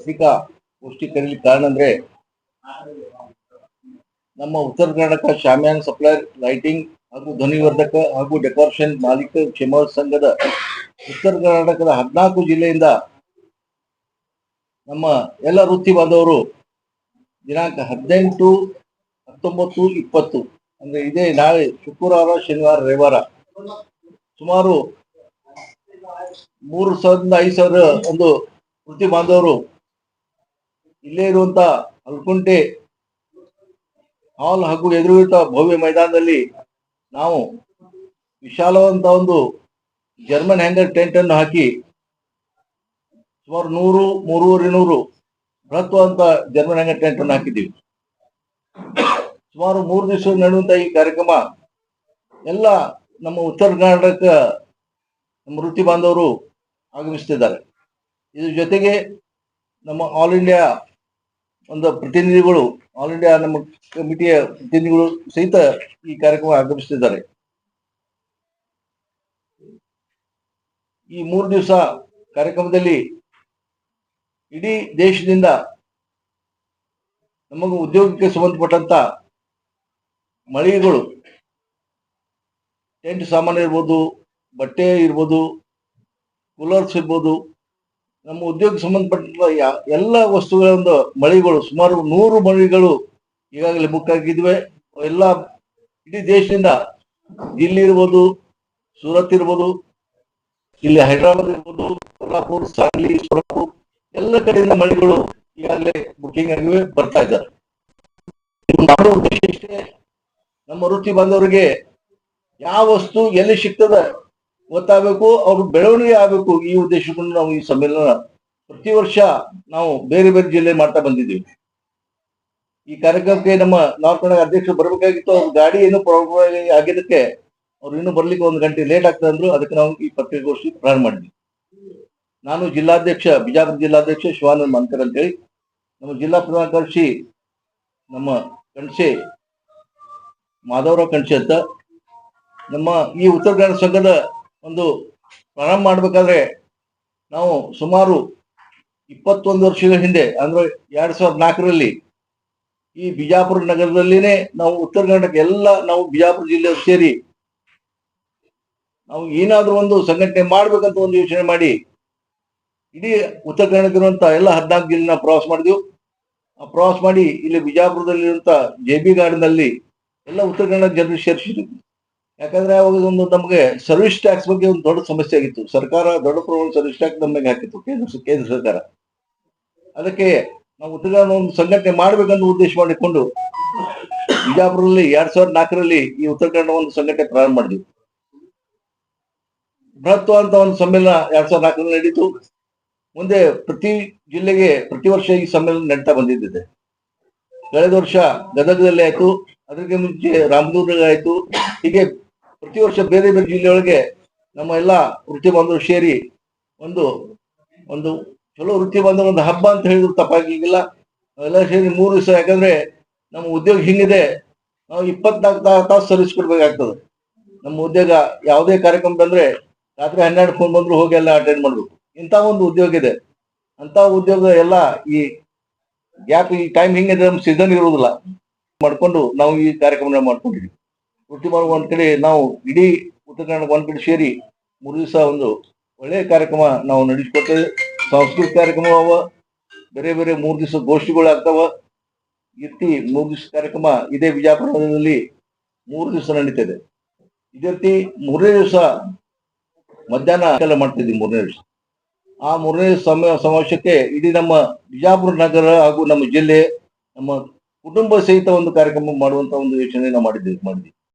ಪತ್ರಿಕಾಗೋಷ್ಠಿ ಕರೀಲಿಕ್ಕೆ ಕಾರಣ ಅಂದ್ರೆ ನಮ್ಮ ಉತ್ತರ ಕರ್ನಾಟಕ ಶಾಮಿಯಾನ ಸಪ್ಲೈಯರ್ ಲೈಟಿಂಗ್ ಹಾಗೂ ಧ್ವನಿವರ್ಧಕ ಹಾಗೂ ಡೆಕೋರೇಷನ್ ಮಾಲೀಕ ಕ್ಷೇಮ ಸಂಘದ ಉತ್ತರ ಕರ್ನಾಟಕದ 14 ಜಿಲ್ಲೆಯಿಂದ ನಮ್ಮ ಎಲ್ಲ ವೃತ್ತಿ ಬಾಂಧವರು ದಿನಾಂಕ 18, 19, 20 ಅಂದ್ರೆ ಇದೇ ನಾಳೆ ಶುಕ್ರವಾರ, ಶನಿವಾರ, ರವಿವಾರ ಸುಮಾರು 3,000 5,000 ಒಂದು ವೃತ್ತಿ ಬಾಂಧವರು ಇಲ್ಲೇ ಇರುವಂತ ಹಲ್ಕುಂಟೆ ಹಾಲ್ ಹಾಗೂ ಎದುರಿಗಿರುವಂತ ಭವ್ಯ ಮೈದಾನದಲ್ಲಿ ನಾವು ವಿಶಾಲವಾದಂತ ಒಂದು ಜರ್ಮನ್ ಹ್ಯಾಂಗರ್ ಟೆಂಟ್ ಅನ್ನು ಹಾಕಿ ಸುಮಾರು 100-300 ಬೃಹತ್ವಾದಂತ ಜರ್ಮನ್ ಹ್ಯಾಂಗರ್ ಟೆಂಟ್ ಅನ್ನು ಹಾಕಿದ್ದೀವಿ. ಸುಮಾರು 3 ದಿವಸ ನಡೆಯುವಂತ ಈ ಕಾರ್ಯಕ್ರಮ ಎಲ್ಲ ನಮ್ಮ ಉತ್ತರ ಕರ್ನಾಟಕ ನಮ್ಮ ವೃತ್ತಿ ಬಾಂಧವರು ಆಗಮಿಸುತ್ತಿದ್ದಾರೆ. ಇದ್ರ ಜೊತೆಗೆ ನಮ್ಮ ಆಲ್ ಇಂಡಿಯಾ ಒಂದು ಪ್ರತಿನಿಧಿಗಳು, ಆಲ್ ಇಂಡಿಯಾ ನಮ್ಮ ಕಮಿಟಿಯ ಪ್ರತಿನಿಧಿಗಳು ಸಹಿತ ಈ ಕಾರ್ಯಕ್ರಮ ಆಗಮಿಸುತ್ತಿದ್ದಾರೆ. ಈ 3 ದಿವಸ ಕಾರ್ಯಕ್ರಮದಲ್ಲಿ ಇಡೀ ದೇಶದಿಂದ ನಮಗೂ ಉದ್ಯೋಗಕ್ಕೆ ಸಂಬಂಧಪಟ್ಟಂತ ಮಳಿಗೆಗಳು, ಟೆಂಟ್ ಸಾಮಾನು ಇರ್ಬೋದು, ಬಟ್ಟೆ ಇರ್ಬೋದು, ಕೂಲರ್ಸ್ ಇರ್ಬೋದು, ನಮ್ಮ ಉದ್ಯೋಗಕ್ಕೆ ಸಂಬಂಧಪಟ್ಟ ಎಲ್ಲ ವಸ್ತುಗಳ ಒಂದು ಮಳಿಗೆಗಳು ಸುಮಾರು 100 ಮಳಿಗೆಗಳು ಈಗಾಗಲೇ ಬುಕ್ ಆಗಿದ್ವೆ. ಎಲ್ಲ ಇಡೀ ದೇಶದಿಂದ ದಿಲ್ಲಿ ಇರ್ಬೋದು, ಸೂರತ್ ಇರ್ಬೋದು, ಇಲ್ಲಿ ಹೈದರಾಬಾದ್ ಇರ್ಬೋದು, ಕೊಲ್ಹಾಪುರ್, ಸಾಂಗ್ಲಿ, ಸೋಲಾಪುರ್ ಎಲ್ಲ ಕಡೆಯಿಂದ ಮಳಿಗೆಗಳು ಈಗಾಗಲೇ ಬುಕಿಂಗ್ ಆಗಿವೆ, ಬರ್ತಾ ಇದ್ದಾರೆ. ಮಾಡೋ ಉದ್ದೇಶ ಇಷ್ಟೇ, ನಮ್ಮ ವೃತ್ತಿ ಬಾಂಧವರಿಗೆ ಯಾವ ವಸ್ತು ಎಲ್ಲಿ ಸಿಗ್ತದೆ ಗೊತ್ತಾಗಬೇಕು, ಅವ್ರ ಬೆಳವಣಿಗೆ ಆಗಬೇಕು. ಈ ಉದ್ದೇಶವನ್ನು ನಾವು ಈ ಸಮ್ಮೇಳನ ಪ್ರತಿ ವರ್ಷ ನಾವು ಬೇರೆ ಬೇರೆ ಜಿಲ್ಲೆ ಮಾಡ್ತಾ ಬಂದಿದ್ದೀವಿ. ಈ ಕಾರ್ಯಕ್ರಮಕ್ಕೆ ನಮ್ಮ ನಾರ್ತ್ ಕರ್ನಾಟಕ ಅಧ್ಯಕ್ಷರು ಬರಬೇಕಾಗಿತ್ತು, ಅವ್ರ ಗಾಡಿ ಏನೋ ಪ್ರಾಬ್ಲಮ್ ಆಗಿದ್ದಕ್ಕೆ ಅವ್ರು ಇನ್ನೂ ಬರ್ಲಿಕ್ಕೆ 1 ಗಂಟೆ ಲೇಟ್ ಆಗ್ತದೆ ಅಂದ್ರು. ಅದಕ್ಕೆ ನಾವು ಈ ಪತ್ರಿಕಾಗೋಷ್ಠಿ ಪ್ರಾರಂಭ ಮಾಡಿದ್ವಿ. ನಾನು ಜಿಲ್ಲಾಧ್ಯಕ್ಷ, ಬಿಜಾಪುರ ಜಿಲ್ಲಾಧ್ಯಕ್ಷ ಶಿವಾನಂದ್ ಮಾನ್ಕರ್ ಅಂತೇಳಿ, ನಮ್ಮ ಜಿಲ್ಲಾ ಪ್ರಧಾನ ಕಾರ್ಯದರ್ಶಿ ನಮ್ಮ ಕಣ್ಸೆ ಮಾಧವರಾವ್ ಕಣ್ಸೆ ಅಂತ. ನಮ್ಮ ಈ ಉತ್ತರ ಕನ್ನಡ ಸಂಘದ ಒಂದು ಪ್ರಾರಂಭ ಮಾಡ್ಬೇಕಾದ್ರೆ ನಾವು ಸುಮಾರು 21 ವರ್ಷಗಳ ಹಿಂದೆ ಅಂದ್ರೆ 2004ರಲ್ಲಿ ಈ ಬಿಜಾಪುರ ನಗರದಲ್ಲಿನೇ ನಾವು ಉತ್ತರ ಕರ್ನಾಟಕ ಎಲ್ಲ ನಾವು ಬಿಜಾಪುರ ಜಿಲ್ಲೆಯವರು ಸೇರಿ ನಾವು ಏನಾದ್ರೂ ಒಂದು ಸಂಘಟನೆ ಮಾಡ್ಬೇಕಂತ ಒಂದು ಯೋಚನೆ ಮಾಡಿ ಇಡೀ ಉತ್ತರ ಕರ್ನಾಟಕ ಇರುವಂತ ಎಲ್ಲ 14 ಜಿಲ್ಲೆ ನಾವು ಪ್ರವಾಸ ಮಾಡಿದ್ವಿ. ಆ ಪ್ರವಾಸ ಮಾಡಿ ಇಲ್ಲಿ ಬಿಜಾಪುರದಲ್ಲಿರುವಂತ JB ಗಾರ್ಡನ್ ಅಲ್ಲಿ ಎಲ್ಲ ಉತ್ತರ ಕನ್ನಡ ಜನರು ಸೇರಿಸಿದ್ವಿ. ಯಾಕಂದ್ರೆ ಅವಾಗ ಒಂದು ನಮಗೆ ಸರ್ವಿಸ್ ಟ್ಯಾಕ್ಸ್ ಬಗ್ಗೆ ಒಂದು ದೊಡ್ಡ ಸಮಸ್ಯೆ ಆಗಿತ್ತು. ಸರ್ಕಾರ ದೊಡ್ಡ ಪ್ರಮಾಣದ ಸರ್ವಿಸ್ ಟ್ಯಾಕ್ಸ್ ನಮಗೆ ಹಾಕಿತ್ತು, ಕೇಂದ್ರ ಸರ್ಕಾರ. ಅದಕ್ಕೆ ನಾವು ಉತ್ತರ ಕನ್ನಡ ಒಂದು ಸಂಘಟನೆ ಮಾಡ್ಬೇಕಂತ ಉದ್ದೇಶ ಮಾಡಿಕೊಂಡು ಬಿಜಾಪುರದಲ್ಲಿ 2004ರಲ್ಲಿ ಈ ಉತ್ತರ ಕನ್ನಡ ಒಂದು ಸಂಘಟನೆ ಪ್ರಾರಂಭ ಮಾಡಿದ್ವಿ. ಬೃಹತ್ವಾದಂತ ಒಂದು ಸಮ್ಮೇಳನ 2004ರಲ್ಲಿ ನಡೀತು. ಮುಂದೆ ಪ್ರತಿ ಜಿಲ್ಲೆಗೆ ಪ್ರತಿ ವರ್ಷ ಈ ಸಮ್ಮೇಳನ ನಡೀತಾ ಬಂದಿದ್ದಿದೆ. ಕಳೆದ ವರ್ಷ ಗದಗದಲ್ಲಿ ಆಯ್ತು, ಅದಕ್ಕೆ ಮುಂಚೆ ರಾಮದುರ್ಗ ಆಯ್ತು. ಹೀಗೆ ಪ್ರತಿ ವರ್ಷ ಬೇರೆ ಬೇರೆ ಜಿಲ್ಲೆಯೊಳಗೆ ನಮ್ಮ ಎಲ್ಲ ವೃತ್ತಿ ಬಾಂಧವರು ಸೇರಿ ಒಂದು ಒಂದು ಚಲೋ ವೃತ್ತಿ ಬಾಂಧವ ಒಂದು ಹಬ್ಬ ಅಂತ ಹೇಳಿದ್ರು ತಪ್ಪಾಗಿಲ್ಲ. ನಾವೆಲ್ಲ ಸೇರಿ 3 ದಿವಸ, ಯಾಕಂದ್ರೆ ನಮ್ಮ ಉದ್ಯೋಗ ಹಿಂಗಿದೆ, ನಾವು 24 ತಾಸು ಸರ್ವಿಸ್ ಕೊಡ್ಬೇಕಾಗ್ತದೆ. ನಮ್ಮ ಉದ್ಯೋಗ ಯಾವುದೇ ಕಾರ್ಯಕ್ರಮ ಬಂದ್ರೆ ರಾತ್ರಿ 12 ಫೋನ್ ಬಂದ್ರು ಹೋಗಿ ಎಲ್ಲ ಅಟೆಂಡ್ ಮಾಡ್ಬೇಕು. ಇಂಥ ಒಂದು ಉದ್ಯೋಗ ಇದೆ. ಅಂತ ಉದ್ಯೋಗ ಎಲ್ಲ ಈ ಗ್ಯಾಪ್, ಈ ಟೈಮ್ ಹಿಂಗಿದೆ, ನಮ್ಮ ಸೀಸನ್ ಇರುವುದಿಲ್ಲ ಮಾಡ್ಕೊಂಡು ನಾವು ಈ ಕಾರ್ಯಕ್ರಮ ಮಾಡ್ಕೊಂಡಿದ್ವಿ. ವೃತ್ತಿ ಮಾಡುವ ಒಂದ್ ಕಡೆ ನಾವು ಇಡೀ ಉತ್ತರ ಕನ್ನಡ ಒಂದ್ ಕಡೆ ಸೇರಿ 3 ದಿವಸ ಒಂದು ಒಳ್ಳೆಯ ಕಾರ್ಯಕ್ರಮ ನಾವು ನಡೆಸಿಕೊಡ್ತೇವೆ. ಸಾಂಸ್ಕೃತಿಕ ಕಾರ್ಯಕ್ರಮ ಅವ, ಬೇರೆ ಬೇರೆ 3 ದಿವಸ ಗೋಷ್ಠಿಗಳು ಆಗ್ತಾವ. ಇರ್ತಿ 3 ದಿವಸ ಕಾರ್ಯಕ್ರಮ ಇದೇ ಬಿಜಾಪುರದಲ್ಲಿ 3 ದಿವಸ ನಡೀತದೆ. ಇದೇ ರೀತಿ 3ನೇ ದಿವಸ ಮಧ್ಯಾಹ್ನ ಮಾಡ್ತಿದ್ವಿ. 3ನೇ ದಿವಸ ಆ 3ನೇ ಸಮಾವೇಶಕ್ಕೆ ಇಡೀ ನಮ್ಮ ಬಿಜಾಪುರ ನಗರ ಹಾಗೂ ನಮ್ಮ ಜಿಲ್ಲೆ, ನಮ್ಮ ಕುಟುಂಬ ಸಹಿತ ಒಂದು ಕಾರ್ಯಕ್ರಮ ಮಾಡುವಂತ ಒಂದು ಯೋಚನೆ ನಾವು ಮಾಡಿದ್ವಿ.